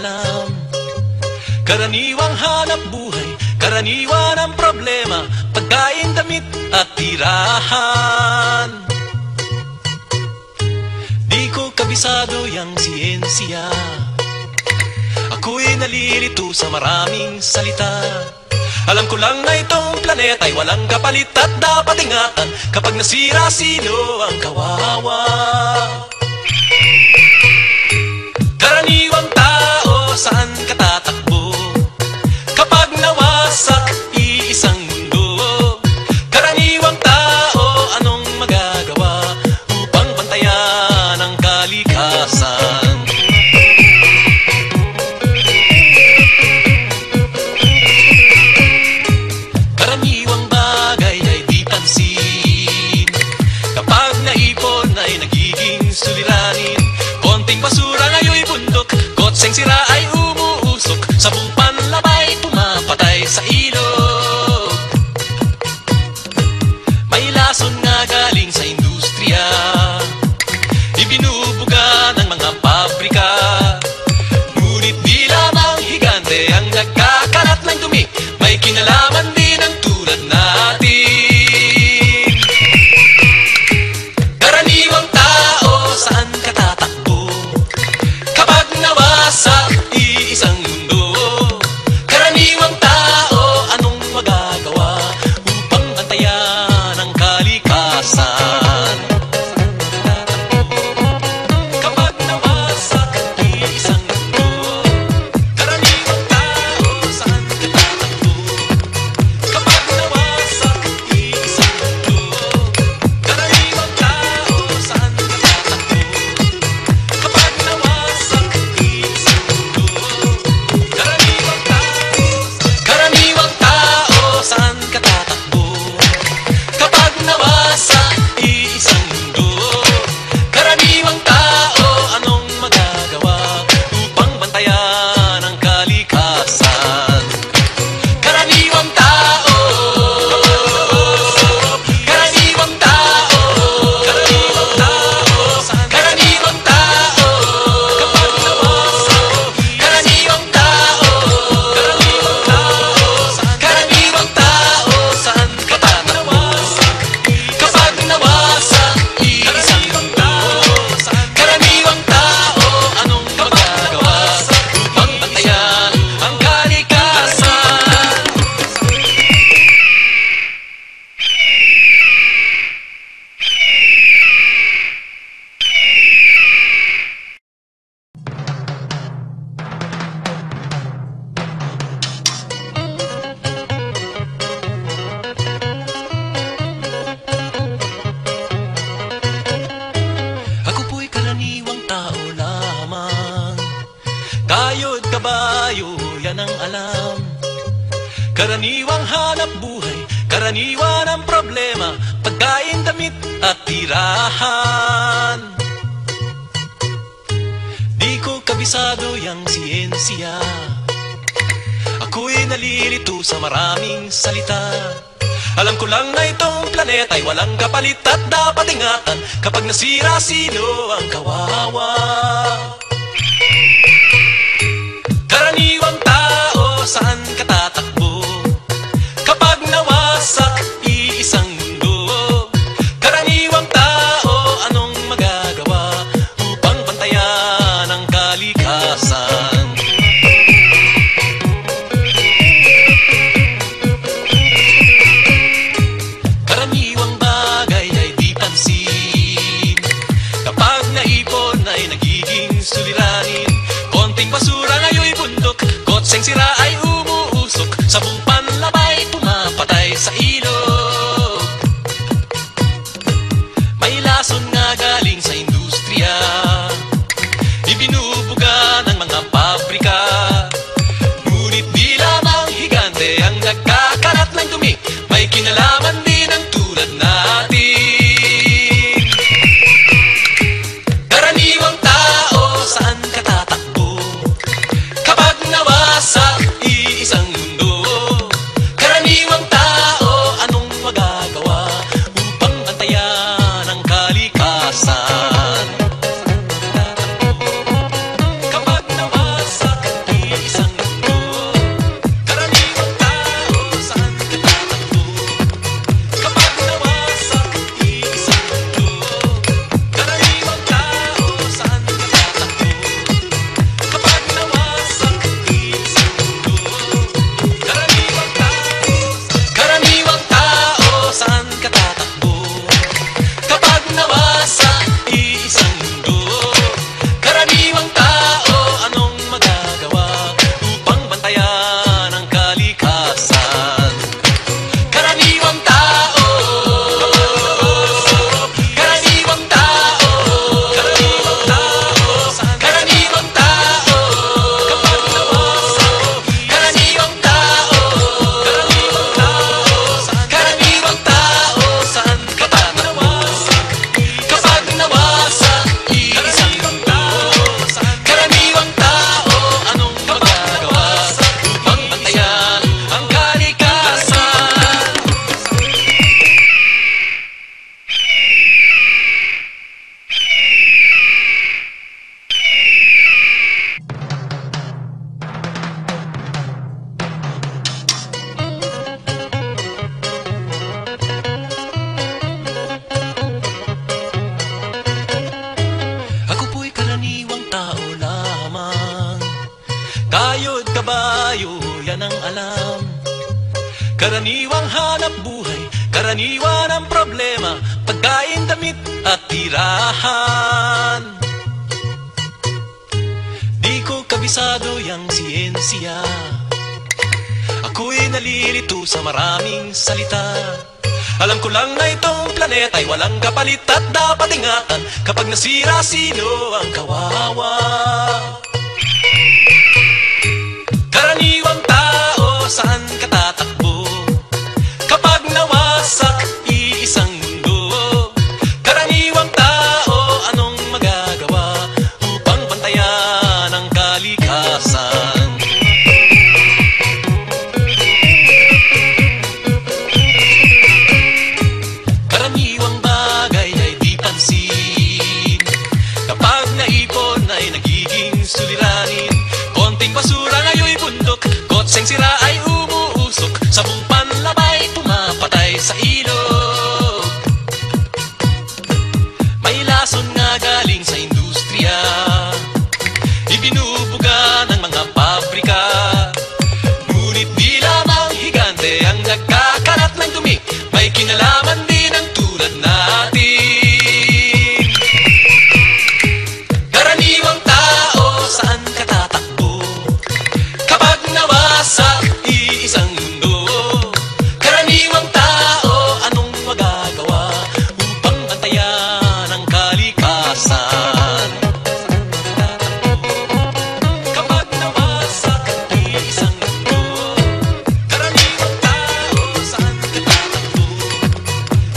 alam. Karaniwang hanap buhay, karaniwan ang problema, pagkain, damit at tirahan. Di ko kabisado yang siyensya, ako'y nalilito sa maraming salita. Alam ko lang na itong planeta'y walang kapalit at dapat ingatan. Kapag nasira, sino ang kawawa? Karaniwang tao, saan ka tatakbo? Kapag nawasak, iisang mundo. Karaniwang tao, anong magagawa upang bantayan ang kalikasan? Karaniwang bagay ay di pansin, kapag naipon ay nagiging suliranin. Konting basura ngayon'y bundok, kotseng sira ay umuusok, sabong panlabay pumapatay sa ilog. May lason nga galing sa industriya, ibinubuga ng mga pabrika. Ngunit di lamang higante ang nagkakalat ng dumi, may kinalaman din ang tulad natin. Karaniwang tao, saan ka tatakbo? Kapag nawasak, iisang mundo. Karaniwang tao, anong magagawa upang bantayan ang kalikasan? Kapag nawasak, iisang mundo. Karaniwang tao, saan ka tatakbo? Kapag nawasak, iisang mundo. Karaniwang tao, saan ka tatakbo? Kapag nawasak, iisang mundo. Karaniwang tao, saan ka tatakbo? Kapag nawasak, iisang mundo. Karaniwang tao, anong magagawa upang bantayan ang kalikasan? Karaniwang tao, karaniwang tao, karaniwang tao, karaniwang tao, kapag nawasak, karaniwang tao, karaniwang tao, karaniwang tao, saan ka tatakbo? Kapag nawasak, iisang mundo. Karaniwang tao, anong magagawa upang bantayan ang kalikasan? Ako po'y karaniwang tao lamang, kayo't kabayo, yan ang alam. Karaniwang hanap buhay, karaniwan ang problema, pagkain, damit at tirahan. Di ko kabisado yang siyensya, ako'y nalilito sa maraming salita. Alam ko lang na itong planeta'y walang kapalit at dapat ingatan. Kapag nasira, sino ang kawawa? Karaniwang tao, saan ka tatakbo? Kapag nawasak, iisang mundo. Karaniwang tao, anong magagawa upang bantayan ang kalikasan? Karaniwang bagay ay di pansin, kapag naipon ay nagiging Kayod kabayo, yan ang alam. Karaniwang hanap buhay, karaniwan ang problema, pagkain, damit at tirahan. Di ko kabisado yang siyensya, ako'y nalilito sa maraming salita. Alam ko lang na itong planeta'y walang kapalit at dapat ingatan. Kapag nasira, sino ang kawawa? Karaniwang tao, saan ka tatakbo? Kapag nawasak, iisang mundo. Karaniwang tao, anong magagawa upang bantayan ang kalikasan? Karaniwang bagay ay di pansin. Kapag naipon ay nagiging suliranin. Konting basura ngayon'y bundok, kotseng sira ay umuusok, sabong panlabay pumapatay sa ilog. May lason nga galing sa industriya, ibinubuga ng mga pabrika. Ngunit di lamang higante ang nagkakalat ng dumi, may kinalaman din ang tulad natin. Karaniwang tao, saan ka tatakbo? Kapag nawasak, iisang mundo. Karaniwang tao, anong magagawa upang bantayan ang kalikasan? Kapag nawasak, iisang mundo. Karaniwang tao, saan ka tatakbo?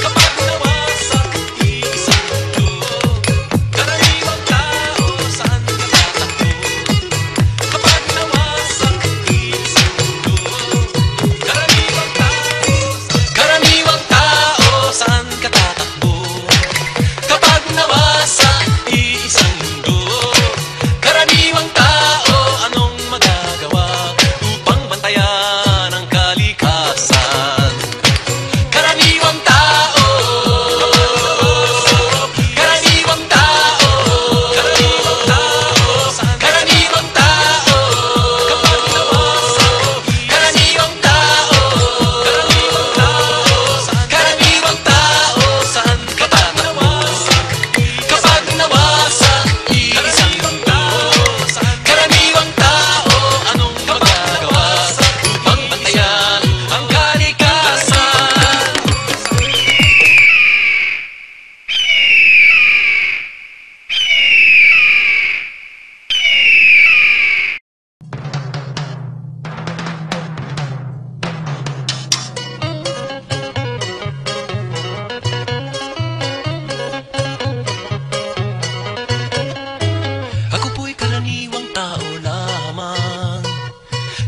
Kapag nawasak, iisang mundo. Karaniwang tao, saan ka tatakbo? Kapag nawasak, iisang mundo. Karaniwang tao, saan ka tatakbo? Kapag nawasak, iisang mundo. Karaniwang tao, anong magagawa upang bantayan ang kalikasan? Karaniwang tao, karaniwang tao, karaniwang tao, karaniwang tao, kapag nawasak, karaniwang tao, karaniwang tao, karaniwang tao, saan ka tatakbo? Kapag nawasak, iisang mundo. Karaniwang tao, anong magagawa upang bantayan ang kalikasan? Ako po'y karaniwang tao lamang.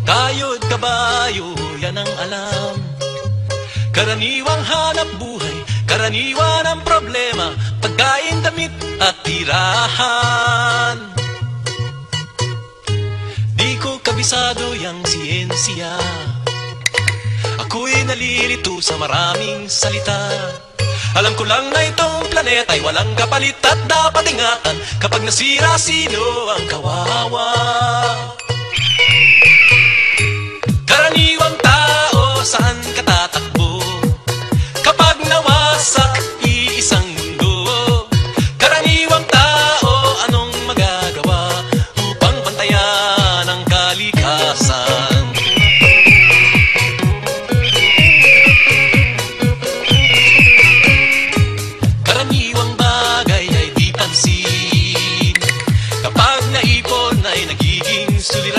Kayod kabayo, yan ang alam. Karaniwang hanap buhay, karaniwan ang problema, pagkain, damit at tirahan. Di ko kabisado yang siyensya, ako'y nalilito sa maraming salita. Alam ko lang na itong planeta'y walang kapalit at dapat ingatan. Kapag nasira, sino ang kawawa? Karaniwang tao, saan ka tatakbo? Kapag nawasak, iisang mundo. Karaniwang tao, anong magagawa upang bantayan ang kalikasan? Karaniwang bagay ay di pansin. Kapag naipon ay nagiging suliranin.